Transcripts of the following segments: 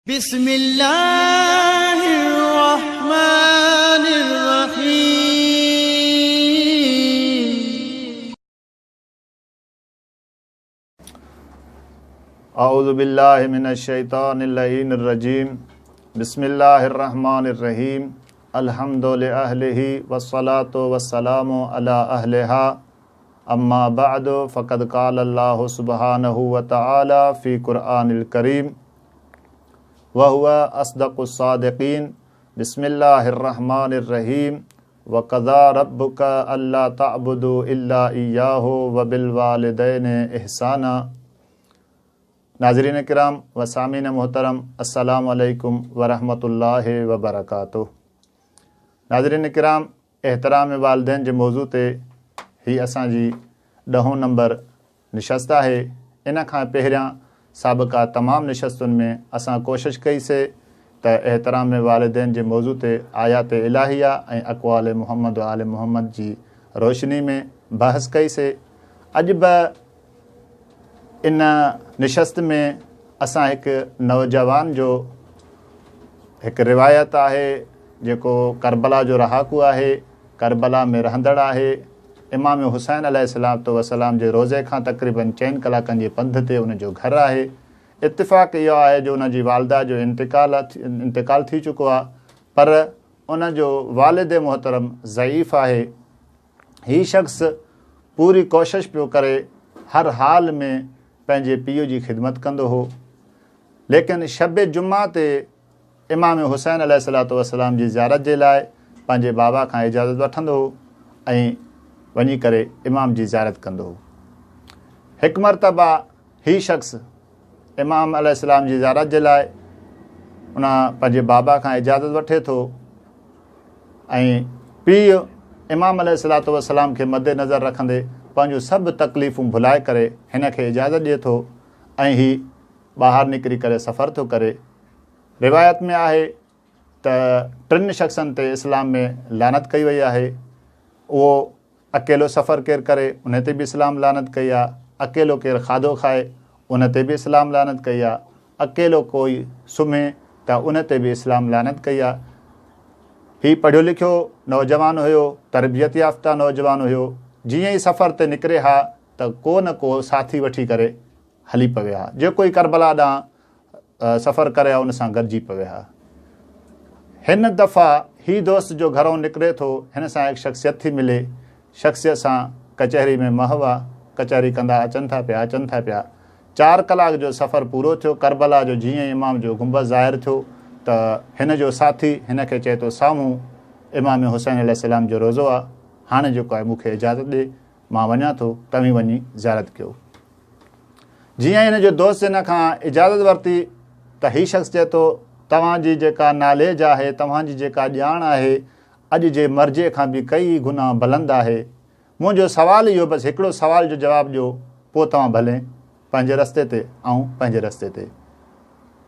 बिस्मिल्लाहिर्रहमानिर्रहीम। औज़ु बिल्लाहि मिनश शैतानिर रजीम। बिस्मिल्लाहिर्रहमानिर्रहीम। अल्हम्दु लिअहलिही वस्सलातु वस्सलामु अला अहलिहा। अम्मा बअदु फ़क़द क़ालल्लाहु सुब्हानहु व तआला फ़ी क़ुरआनिल करीम व हुवा अस्दक़ुस सादिक़ीन। बिस्मिल्लाहिर्रहमानिर्रहीम। व क़ज़ा रब्बुका अल्ला तअबुदू इल्ला इय्याहु व बिल वालिदैनि इहसाना। नाज़रीन किराम व सामीन मोहतरम, अस्सलामु अलैकुम व रहमतुल्लाहि व बरकातुहू। नाज़रीन किराम, एहतराम वालिदैन जे मौज़ू ते ही असांजी 10 नंबर निशस्त आहे। इन खां पहिरियां साबिक़ा तमामु निशस्तुनि में असां कोशिश कईसीं त एहतराम वालिदैन जे मौज़ू ते आयात इलाहिया ऐं अक़वाल मुहम्मद व आल मुहम्मद जी रोशनी में बहस कईसीं। अॼु बि इन निशस्त में असां हिकु नौजवान जो हिकु रिवायत आहे जेको करबला जो रहाकू आहे, करबला में रहंदड़ आहे। इमाम हुसैन अलैहिस्सलातु वस्सलाम जे रोज़े खां तक़रीबन 4 कलाकनि जे पंध ते उनजो घरु आहे। इत्तिफ़ाक़ इहो आहे जो उनजी वालिदा जो इंतिकाल थी चुको आहे, पर उनजो वालिद मोहतरम ज़ईफ़ आहे। हीउ शख़्स पूरी कोशिश पियो करे, हर हाल में पंहिंजे पीउ जी ख़िदमत कंदो हो। लेकिन शब जुमा ते इमाम हुसैन अलैहिस्सलातु वस्सलाम जी ज़ियारत जे लाइ पंहिंजे बाबा खां इजाज़त वठंदो हो ऐं वञी करे इमाम जी ज़ियारत कंदो हो। हिकु मरतबा हीउ शख़्स इमाम अलैहिस्सलाम जी ज़ियारत जे लाइ उन पंहिंजे बाबा खां इजाज़त वठे थो ऐं पीउ इमाम अलैहिस्सलातु वस्सलाम खे मद्देनज़र रखंदे पंहिंजूं सभु तकलीफ़ूं भुलाए करे हिन खे इजाज़त ॾिए थो ऐं हीउ ॿाहिरि निकिरी करे सफ़र थो करे। रिवायत में आहे त 3 शख़्सनि ते इस्लाम में लानत कई वई आहे। उहो अकेलो सफ़र केरु करे उन ते बि इस्लाम लानत कई आहे, अकेलो केरु खाधो खाए उन ते बि इस्लाम लानत कई आहे, अकेलो कोई सुम्हे त उन ते बि इस्लाम लानत कई आहे। हीउ पढ़ियो लिखियो नौजवान हुयो, तरबियत याफ़्ता नौजवान हुयो। जीअं ई सफ़र ते निकिरे हा त को न को साथी वठी करे हली पवे हा। जेको ई करबला ॾांहुं सफ़र करे हा उन सां गॾिजी पवे हा। हिन दफ़ा हीउ दोस्त जो घरों निकिरे थो, हिन सां हिकु शख़्सियत थी मिले। शख़्सियत सां कचहरी में महवा कचहरी कंदा अचनि था पिया। 4 कलाक जो सफ़र पूरो थियो। करबला जो जीअं ई इमाम जो गुंबद ज़ाहिर थियो त हिन जो साथी हिन खे चए थो, साम्हूं इमाम हुसैन अलैहिस्सलाम जो रोज़ो आहे, हाणे जेको आहे मूंखे इजाज़त ॾे, मां वञा थो, तव्हीं वञी ज़ियारत कयो। जीअं हिन जो दोस्त हिन खां इजाज़त वरिती त हीउ शख़्स चए थो, तव्हांजी जेका नॉलेज आहे, तव्हांजी जेका ॼाण आहे, अॼु जे मर्जे खां बि कई गुना बुलंद आहे। मुंहिंजो सुवालु इहो, बसि हिकिड़ो सुवाल जो जवाबु ॾियो, पोइ तव्हां भले पंहिंजे रस्ते ते ऐं पंहिंजे रस्ते ते।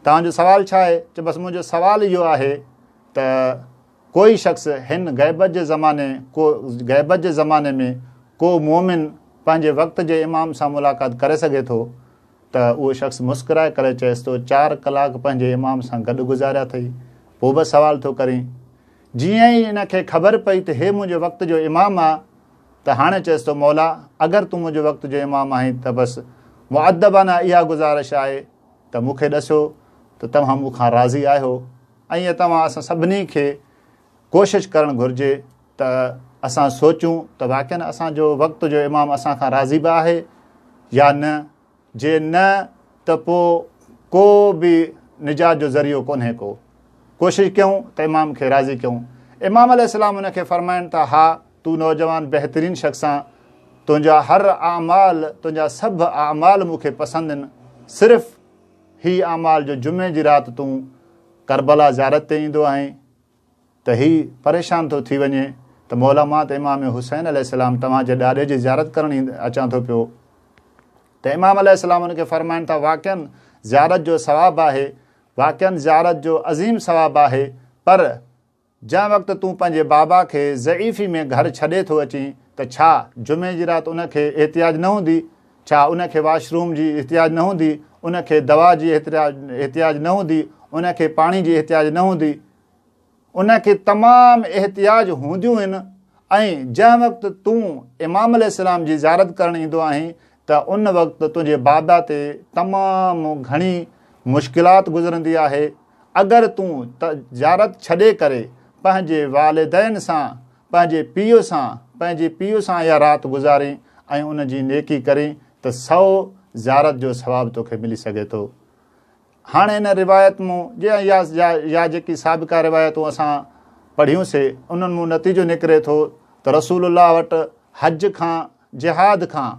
तव्हांजो सुवालु छा आहे? चए बसि मुंहिंजो सुवालु इहो आहे त कोई शख़्स हिन ग़ैबत जे ज़माने में को मोमिन पंहिंजे वक़्त जे इमाम सां मुलाक़ात करे सघे थो? त उहो शख़्स मुस्कुराए करे चएसि थो, 4 कलाक पंहिंजे इमाम सां गॾु गुज़ारिया अथई। पोइ बि सुवालु थो करीं। जीअं ई हिन खे ख़बर पई त हे मुंहिंजे वक़्त जो इमाम आहे, त हाणे चएसि थो, मौला अगरि तूं मुंहिंजे वक़्त जो इमाम आहीं त बसि मुअद्दबाना इहा गुज़ारिश आहे त मूंखे ॾसो त तव्हां मूंखां राज़ी आहियो। ऐं ईअं तव्हां असां सभिनी खे कोशिशि करणु घुरिजे त असां सोचूं त वाक़ई असांजो वक़्त जो इमाम असां खां राज़ी बि आहे या न। जे न त पोइ को बि निजात जो ज़रियो कोन्हे को। कोशिशि कयूं त इमाम खे राज़ी कयूं। इमाम अलैहिस्सलाम उन खे फ़रमाइनि था, हा तूं नौजवान बहितरीनु शख़्स आहीं, तुंहिंजा हर आमाल, तुंहिंजा सभु आमाल मूंखे पसंदि आहिनि। सिर्फ़ु हीउ आमाल जो जुमे जी राति तूं करबला ज़ियारत ते ईंदो आहीं त हीउ परेशान थो थी वञे त मौला मां त इमाम हुसैन अलैहिस्सलाम तव्हांजे ॾाॾे जी ज़ियारत करणु अचां थो पियो। त इमाम अलैहिस्सलाम उनखे फ़रमाइनि था, वाक़ई ज़ियारत जो सवाबु आहे, वाक़ई ज़ियारत जो अज़ीम सवाबु आहे, पर जंहिं वक़्तु तूं पंहिंजे बाबा खे ज़ईफ़ी में घर छॾे थो अचीं त छा जुमे जी राति उनखे एहतियाज न हूंदी? छा उनखे वाशरूम जी एहतियाज न हूंदी? उनखे दवा जी एहतियाज न हूंदी? उनखे पाणी जी एहतियाज न हूंदी, उनखे तमामु एहतियाज हूंदियूं आहिनि। ऐं जंहिं वक़्तु तूं इमाम अलैहिस्सलाम जी ज़ियारत करणु ईंदो आहीं त उन वक़्तु तुंहिंजे बाबा ते तमामु घणी मुश्किलात गुज़रंदी आहे। अगरि तूं ज़ियारत छॾे करे पंहिंजे वालिदैन सां, पंहिंजे पीउ सां इहा राति गुज़ारी ऐं उन जी नेकी करी त 100 ज़ियारत जो सवाबु तोखे मिली सघे थो। हाणे इन रिवायत मूं या जेकी साबिक़ा रिवायतूं असां पढ़ियूंसीं उन्हनि मूं नतीजो निकिरे थो त रसूलुल्लाह वटि हज खां, जिहाद खां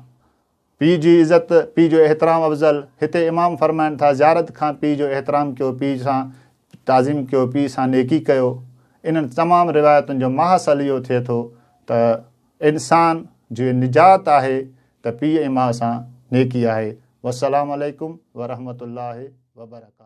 पीउ जी इज़त, पीउ जो एहतराम अफ़ज़ल। हिते इमाम फ़रमाइनि था ज़ियारत खां पीउ जो एहतराम कयो, पीउ सां ताज़ीम कयो, पीउ सां नेकी कयो। इन्हनि तमामु रिवायतुनि जो महासल इहो थिए थो त इंसान जो निजात आहे त पीउ ऐं माउ सां नेकी आहे। वस्सलामु अलैकुम वरहमतुल्लाहि वबरकातुहू।